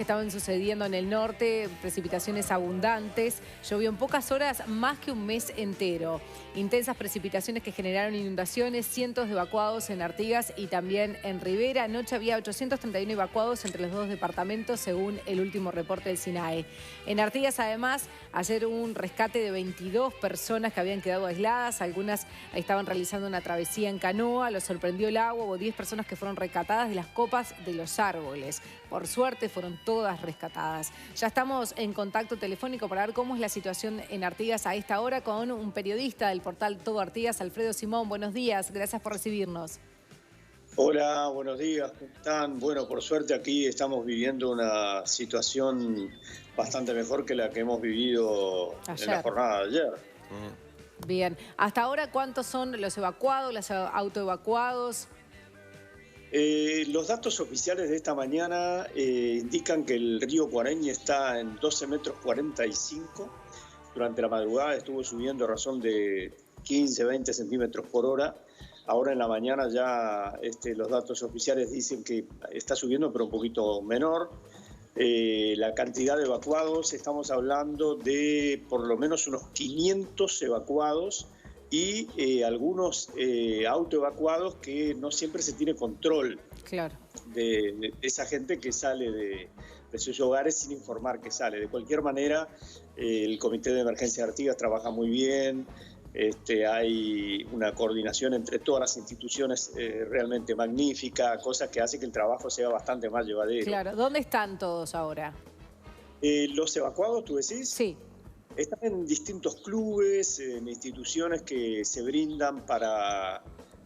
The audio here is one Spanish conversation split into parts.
estaban sucediendo en el norte, precipitaciones abundantes, llovió en pocas horas más que un mes entero. Intensas precipitaciones que generaron inundaciones, cientos de evacuados en Artigas y también en Rivera. Anoche había 831 evacuados entre los dos departamentos, según el último reporte del SINAE. En Artigas, además, ayer hubo un rescate de 22 personas que habían quedado aisladas. Algunas estaban realizando una travesía en canoa, los sorprendió el agua. Hubo 10 personas que fueron rescatadas de las copas de los árboles. Por suerte, fueron todas rescatadas. Ya estamos en contacto telefónico para ver cómo es la situación en Artigas a esta hora con un periodista del portal Todo Artigas, Alfredo Simón. Buenos días, gracias por recibirnos. Hola, buenos días, ¿cómo están? Bueno, por suerte aquí estamos viviendo una situación bastante mejor que la que hemos vivido en la jornada de ayer. Bien, hasta ahora, ¿cuántos son los evacuados, los autoevacuados? Los datos oficiales de esta mañana indican que el río Cuareñi está en 12 metros 45. Durante la madrugada estuvo subiendo a razón de 15, 20 centímetros por hora. Ahora en la mañana ya los datos oficiales dicen que está subiendo, pero un poquito menor. La cantidad de evacuados, estamos hablando de por lo menos unos 500 evacuados y algunos autoevacuados que no siempre se tiene control de esa gente que sale de sus hogares sin informar que sale. De cualquier manera, el Comité de Emergencia de Artigas trabaja muy bien. Hay una coordinación entre todas las instituciones realmente magnífica, cosa que hace que el trabajo sea bastante más llevadero. Claro, ¿dónde están todos ahora? Los evacuados, ¿tú decís? Sí. Están en distintos clubes, en instituciones que se brindan para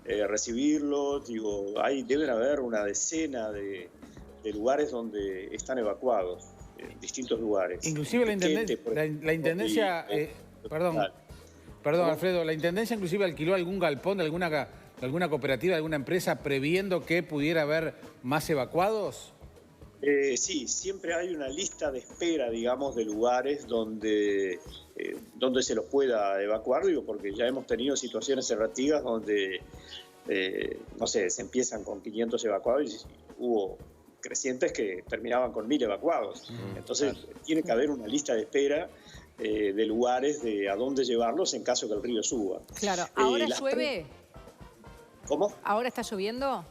recibirlos. Digo, deben haber una decena de lugares donde están evacuados, distintos lugares. Inclusive la Intendencia, Perdón, Alfredo, la Intendencia inclusive alquiló algún galpón de alguna cooperativa, de alguna empresa, previendo que pudiera haber más evacuados. Sí, siempre hay una lista de espera, digamos, de lugares donde se los pueda evacuar, digo, porque ya hemos tenido situaciones errativas donde, no sé, se empiezan con 500 evacuados y hubo crecientes que terminaban con 1000 evacuados. Entonces, tiene que haber una lista de espera de lugares de a dónde llevarlos en caso que el río suba. Claro, ¿ahora llueve? ¿Cómo? ¿Ahora está lloviendo?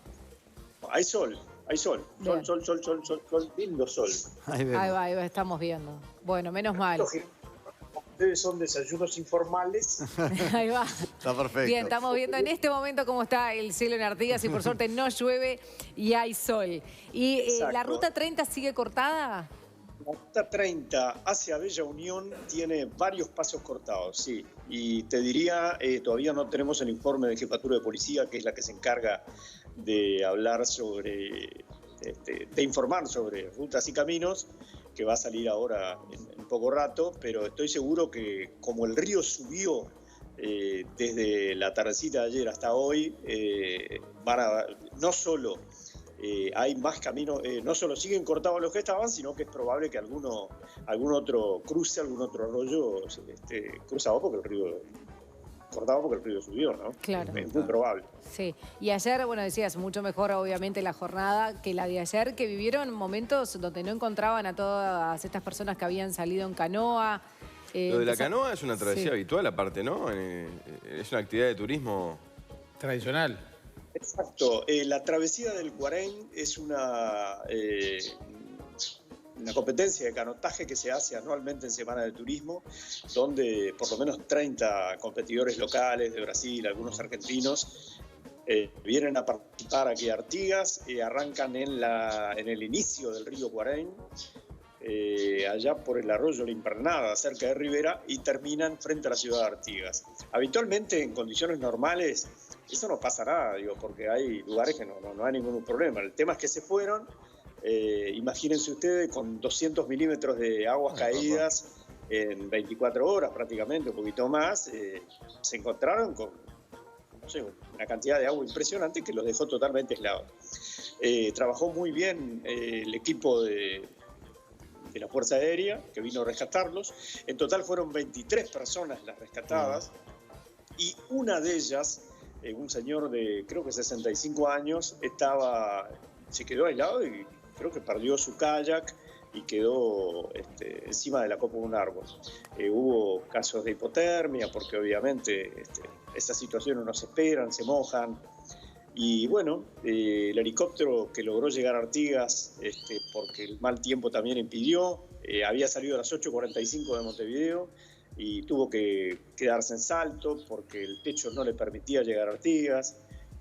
Hay sol. Hay sol, sol, lindo sol. Ahí va, estamos viendo. Bueno, menos mal. Ustedes son desayunos informales. Ahí va. Está perfecto. Bien, estamos viendo en este momento cómo está el cielo en Artigas y por suerte no llueve y hay sol. ¿Y la ruta 30 sigue cortada? La ruta 30 hacia Bella Unión tiene varios pasos cortados, sí. Y te diría, todavía no tenemos el informe de Jefatura de Policía, que es la que se encarga de hablar sobre, de informar sobre rutas y caminos, que va a salir ahora en poco rato, pero estoy seguro que como el río subió desde la tardecita de ayer hasta hoy, no solo hay más caminos, no solo siguen cortados los que estaban, sino que es probable que algún otro cruce, algún otro arroyo cruzado porque el río cortado porque el río subió, ¿no? Claro. Es muy probable. Sí. Y ayer, bueno, decías, mucho mejor obviamente la jornada que la de ayer, que vivieron momentos donde no encontraban a todas estas personas que habían salido en canoa. Lo de la canoa es una travesía habitual aparte, ¿no? Es una actividad de turismo tradicional. Exacto. La travesía del Cuareñ es una competencia de canotaje que se hace anualmente en Semana de Turismo, donde por lo menos 30 competidores locales de Brasil, algunos argentinos, vienen a participar aquí a Artigas, arrancan en el inicio del río Cuareñ, allá por el arroyo La Impernada, cerca de Rivera, y terminan frente a la ciudad de Artigas. Habitualmente, en condiciones normales, eso no pasa nada, digo, porque hay lugares que no hay ningún problema. El tema es que se fueron. Imagínense ustedes con 200 milímetros de aguas caídas en 24 horas prácticamente, un poquito más, se encontraron con, no sé, una cantidad de agua impresionante que los dejó totalmente aislados. Trabajó muy bien el equipo de la Fuerza Aérea que vino a rescatarlos. En total fueron 23 personas las rescatadas y una de ellas, un señor de creo que 65 años, se quedó aislado y creo que perdió su kayak y quedó encima de la copa de un árbol. Hubo casos de hipotermia, porque obviamente estas situaciones no se esperan, se mojan. Y bueno, el helicóptero que logró llegar a Artigas, porque el mal tiempo también impidió, había salido a las 8:45 de Montevideo y tuvo que quedarse en Salto porque el techo no le permitía llegar a Artigas.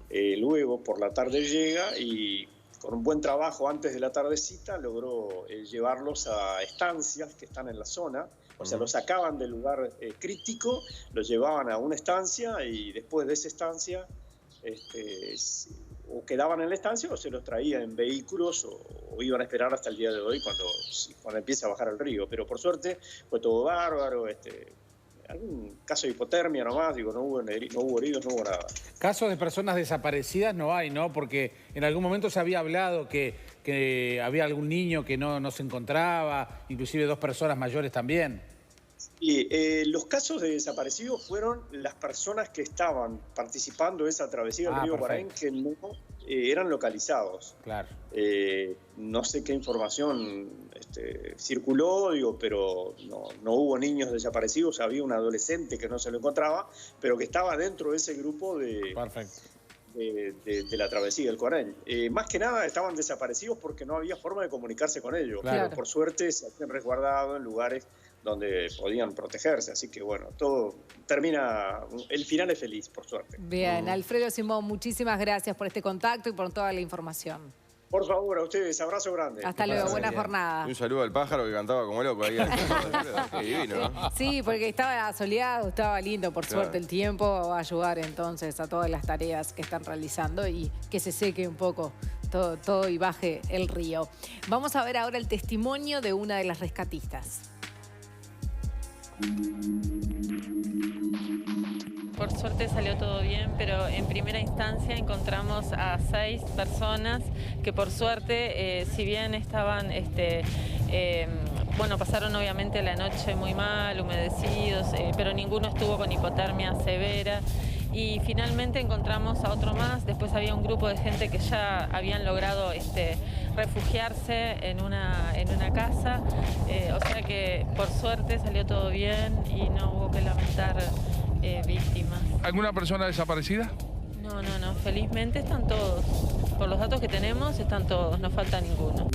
Luego, por la tarde llega y con un buen trabajo antes de la tardecita logró llevarlos a estancias que están en la zona. O sea, los sacaban del lugar crítico, los llevaban a una estancia y después de esa estancia o quedaban en la estancia o se los traían en vehículos o iban a esperar hasta el día de hoy cuando empiece a bajar el río. Pero por suerte fue todo bárbaro. Algún caso de hipotermia nomás, digo, no hubo heridos, no hubo nada. Casos de personas desaparecidas no hay, ¿no? Porque en algún momento se había hablado que había algún niño que no se encontraba, inclusive 2 personas mayores también. Y los casos de desaparecidos fueron las personas que estaban participando de esa travesía del río Paraín que no eran localizados. Claro. No sé qué información circuló, digo, pero no hubo niños desaparecidos. Había un adolescente que no se lo encontraba, pero que estaba dentro de ese grupo de la travesía del Corail. Más que nada estaban desaparecidos porque no había forma de comunicarse con ellos. Claro. Pero por suerte se habían resguardado en lugares donde podían protegerse. Así que bueno, todo termina, el final es feliz, por suerte. Bien, Alfredo Simón, muchísimas gracias por este contacto y por toda la información. Por favor, a ustedes, abrazo grande. Hasta luego, buena jornada. Un saludo al pájaro que cantaba como loco ahí. Qué divino, ¿no? Sí, porque estaba soleado, estaba lindo, por suerte el tiempo va a ayudar entonces a todas las tareas que están realizando y que se seque un poco todo y baje el río. Vamos a ver ahora el testimonio de una de las rescatistas. Por suerte salió todo bien, pero en primera instancia encontramos a 6 personas que por suerte, si bien estaban, pasaron obviamente la noche muy mal, humedecidos, pero ninguno estuvo con hipotermia severa. Y finalmente encontramos a otro más. Después había un grupo de gente que ya habían logrado refugiarse en una casa. O sea que por suerte salió todo bien y no hubo que lamentar víctimas. ¿Alguna persona desaparecida? No. Felizmente están todos. Por los datos que tenemos están todos, no falta ninguno.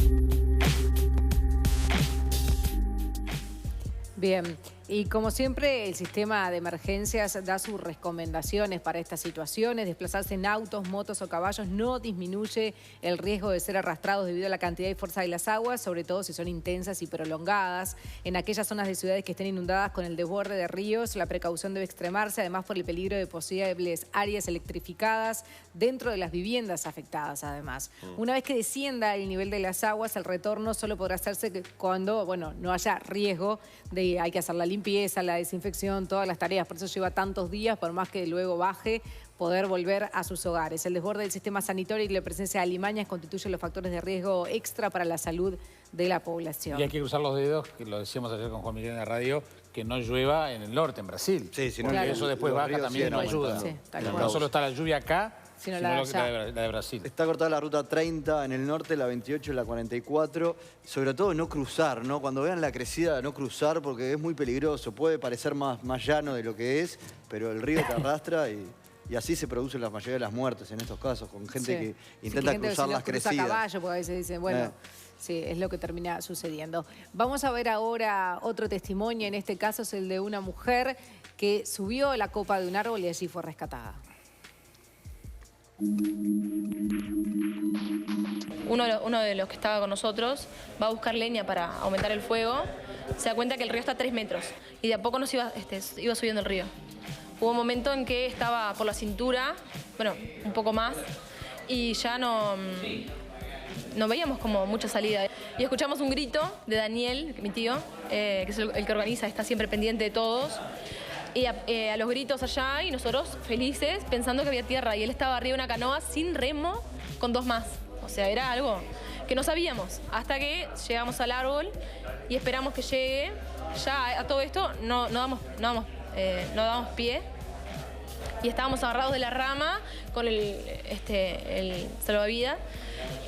Bien, y como siempre el sistema de emergencias da sus recomendaciones para estas situaciones. Desplazarse en autos, motos o caballos no disminuye el riesgo de ser arrastrados debido a la cantidad y fuerza de las aguas, sobre todo si son intensas y prolongadas. En aquellas zonas de ciudades que estén inundadas con el desborde de ríos, la precaución debe extremarse, además por el peligro de posibles áreas electrificadas dentro de las viviendas afectadas, además. Una vez que descienda el nivel de las aguas, el retorno solo podrá hacerse cuando, no haya riesgo de hay que hacer la limpieza, la desinfección, todas las tareas. Por eso lleva tantos días, por más que luego baje, poder volver a sus hogares. El desborde del sistema sanitario y la presencia de alimañas constituyen los factores de riesgo extra para la salud de la población. Y hay que cruzar los dedos, que lo decíamos ayer con Juan Miguel en la radio, que no llueva en el norte, en Brasil. Sí, si no, porque eso después baja también no ayuda. Sí, no solo está la lluvia acá, sino la de Brasil. Está cortada la ruta 30 en el norte, la 28 y la 44. Sobre todo no cruzar, ¿no? Cuando vean la crecida, no cruzar porque es muy peligroso. Puede parecer más llano de lo que es, pero el río te arrastra y así se producen la mayoría de las muertes en estos casos, con gente que intenta cruzar las crecidas. Cruza a caballo, porque a veces dicen, sí, es lo que termina sucediendo. Vamos a ver ahora otro testimonio. En este caso es el de una mujer que subió la copa de un árbol y allí fue rescatada. Uno de los que estaba con nosotros va a buscar leña para aumentar el fuego. Se da cuenta que el río está a 3 metros y de a poco nos iba subiendo el río. Hubo un momento en que estaba por la cintura, un poco más, y ya no veíamos como mucha salida. Y escuchamos un grito de Daniel, mi tío, que es el que organiza, está siempre pendiente de todos. Y a los gritos allá, y nosotros felices, pensando que había tierra. Y él estaba arriba de una canoa sin remo, con 2 más. O sea, era algo que no sabíamos. Hasta que llegamos al árbol y esperamos que llegue. Ya a todo esto no damos pie. Y estábamos agarrados de la rama con el salvavidas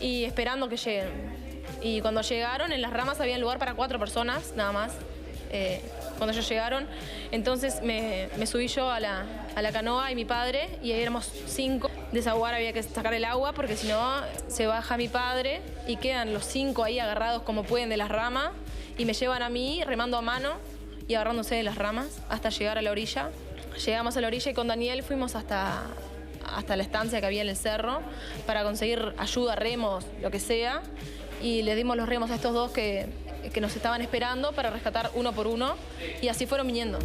y esperando que lleguen. Y cuando llegaron, en las ramas había lugar para 4 personas, nada más. Cuando ellos llegaron, entonces me subí yo a la canoa y mi padre, y ahí éramos 5. Desaguar había que sacar el agua porque si no se baja mi padre y quedan los 5 ahí agarrados como pueden de las ramas y me llevan a mí remando a mano y agarrándose de las ramas hasta llegar a la orilla. Llegamos a la orilla y con Daniel fuimos hasta la estancia que había en el cerro para conseguir ayuda, remos, lo que sea, y le dimos los remos a estos 2 que nos estaban esperando para rescatar uno por uno, y así fueron viniendo.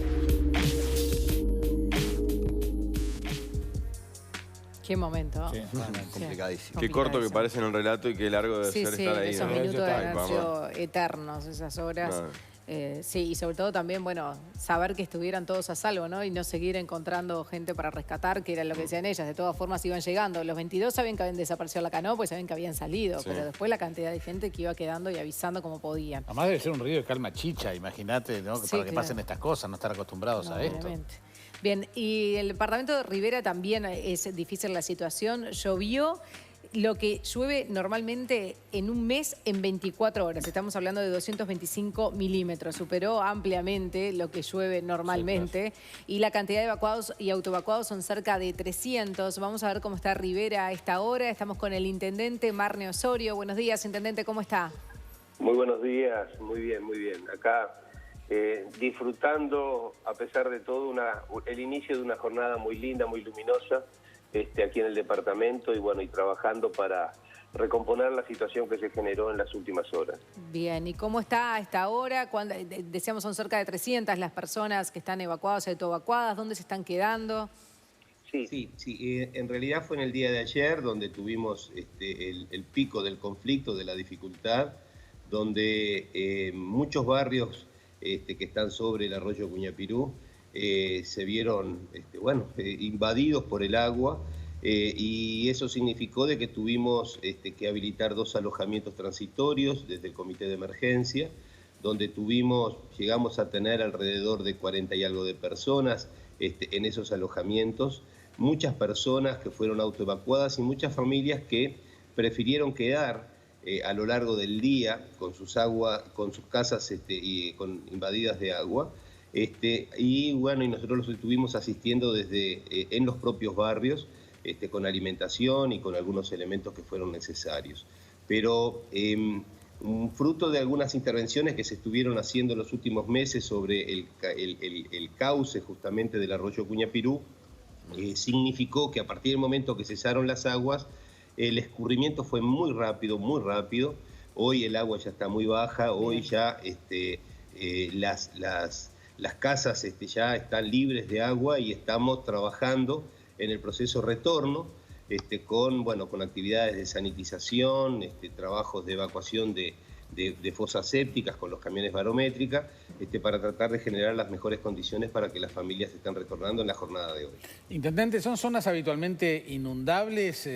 Qué momento. Sí, complicadísimo. Qué corto que parece en un relato y qué largo debe ser estar ahí. Esos ¿no? minutos de haber sido eternos, esas horas. Sí, y sobre todo también, bueno, saber que estuvieran todos a salvo, ¿no? Y no seguir encontrando gente para rescatar, que era lo que decían ellas. De todas formas iban llegando. Los 22 sabían que habían desaparecido la canoa, pues sabían que habían salido. Sí. Pero después la cantidad de gente que iba quedando y avisando como podían. Además debe ser un río de calma chicha, imagínate, ¿no? Sí, para que pasen estas cosas, no estar acostumbrados a esto. Obviamente. Bien, y el departamento de Rivera también es difícil la situación. Llovió lo que llueve normalmente en un mes en 24 horas. Estamos hablando de 225 milímetros. Superó ampliamente lo que llueve normalmente. Sí, claro. Y la cantidad de evacuados y autoevacuados son cerca de 300. Vamos a ver cómo está Rivera a esta hora. Estamos con el intendente Marne Osorio. Buenos días, intendente, ¿cómo está? Muy buenos días, muy bien, muy bien. Acá disfrutando, a pesar de todo, el inicio de una jornada muy linda, muy luminosa, aquí en el departamento, y bueno, y trabajando para recomponer la situación que se generó en las últimas horas. Bien, ¿y cómo está a esta hora? Decíamos son cerca de 300 las personas que están evacuadas, autoevacuadas. ¿Dónde se están quedando? Sí, en realidad fue en el día de ayer donde tuvimos el pico del conflicto, de la dificultad, donde muchos barrios que están sobre el arroyo Cuñapirú se vieron invadidos por el agua, y eso significó de que tuvimos que habilitar 2 alojamientos transitorios desde el comité de emergencia, donde llegamos a tener alrededor de 40 y algo de personas en esos alojamientos, muchas personas que fueron autoevacuadas y muchas familias que prefirieron quedar a lo largo del día con sus casas invadidas de agua. Y bueno, y nosotros los estuvimos asistiendo en los propios barrios, con alimentación y con algunos elementos que fueron necesarios. Pero fruto de algunas intervenciones que se estuvieron haciendo en los últimos meses sobre el cauce justamente del arroyo Cuñapirú, significó que a partir del momento que cesaron las aguas, el escurrimiento fue muy rápido, muy rápido. Hoy el agua ya está muy baja, hoy ya las casas ya están libres de agua, y estamos trabajando en el proceso retorno con actividades de sanitización, trabajos de evacuación de fosas sépticas con los camiones barométricas, para tratar de generar las mejores condiciones para que las familias estén retornando en la jornada de hoy. Intendente, ¿son zonas habitualmente inundables?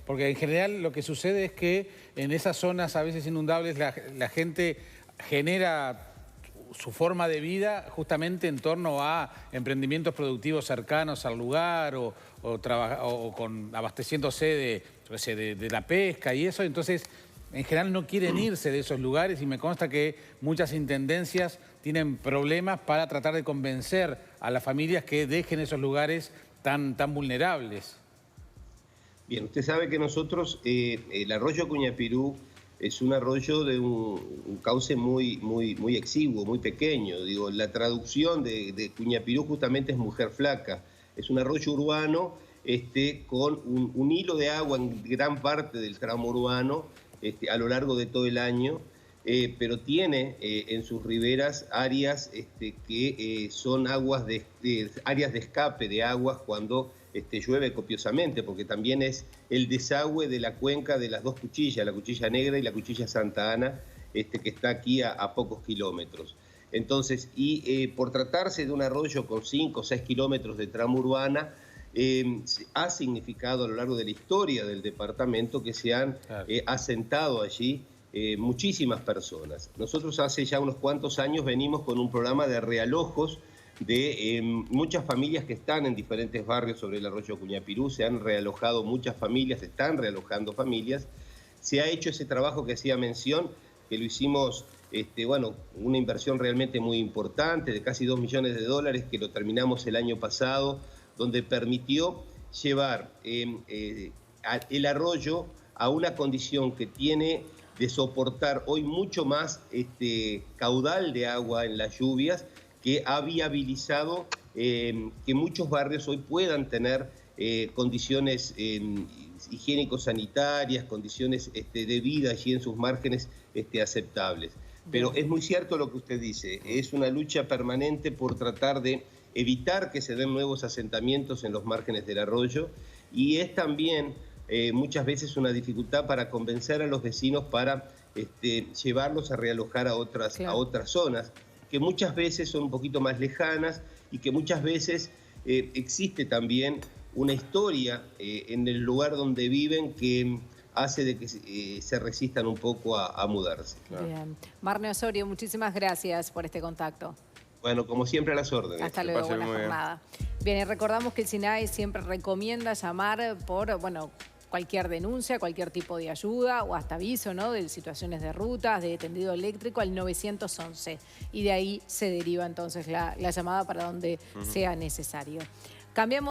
Porque en general lo que sucede es que en esas zonas a veces inundables la gente genera su forma de vida justamente en torno a emprendimientos productivos cercanos al lugar o abasteciéndose de la pesca y eso. Entonces, en general no quieren irse de esos lugares, y me consta que muchas intendencias tienen problemas para tratar de convencer a las familias que dejen esos lugares tan vulnerables. Bien, usted sabe que nosotros, el arroyo Cuñapirú es un arroyo de un cauce muy exiguo, muy pequeño. Digo, la traducción de Cuñapirú justamente es mujer flaca. Es un arroyo urbano con un hilo de agua en gran parte del tramo urbano, a lo largo de todo el año, pero tiene en sus riberas áreas que son áreas de escape de aguas cuando llueve copiosamente, porque también es el desagüe de la cuenca de las 2 cuchillas, la cuchilla negra y la cuchilla Santa Ana, que está aquí a pocos kilómetros. Entonces, por tratarse de un arroyo con 5 o 6 kilómetros de tramo urbana, ha significado a lo largo de la historia del departamento que se han asentado allí muchísimas personas. Nosotros hace ya unos cuantos años venimos con un programa de realojos de muchas familias que están en diferentes barrios sobre el arroyo Cuñapirú. Se han realojado muchas familias, se están realojando familias, se ha hecho ese trabajo que hacía mención, que lo hicimos, bueno, una inversión realmente muy importante de casi $2 millones que lo terminamos el año pasado, donde permitió llevar el arroyo a una condición que tiene de soportar hoy mucho más caudal de agua en las lluvias, que ha viabilizado que muchos barrios hoy puedan tener condiciones higiénico-sanitarias, condiciones de vida allí en sus márgenes aceptables. Pero es muy cierto lo que usted dice, es una lucha permanente por tratar de evitar que se den nuevos asentamientos en los márgenes del arroyo, y es también muchas veces una dificultad para convencer a los vecinos para llevarlos a realojar a otras zonas, que muchas veces son un poquito más lejanas y que muchas veces existe también una historia en el lugar donde viven que hace de que se resistan un poco a mudarse. Bien. Marne Osorio, muchísimas gracias por este contacto. Bueno, como siempre, a las órdenes. Hasta luego, buena jornada. Bien, y recordamos que el SINAE siempre recomienda llamar por, cualquier denuncia, cualquier tipo de ayuda o hasta aviso, ¿no?, de situaciones de rutas, de tendido eléctrico al 911. Y de ahí se deriva entonces la llamada para donde sea necesario. Cambiamos.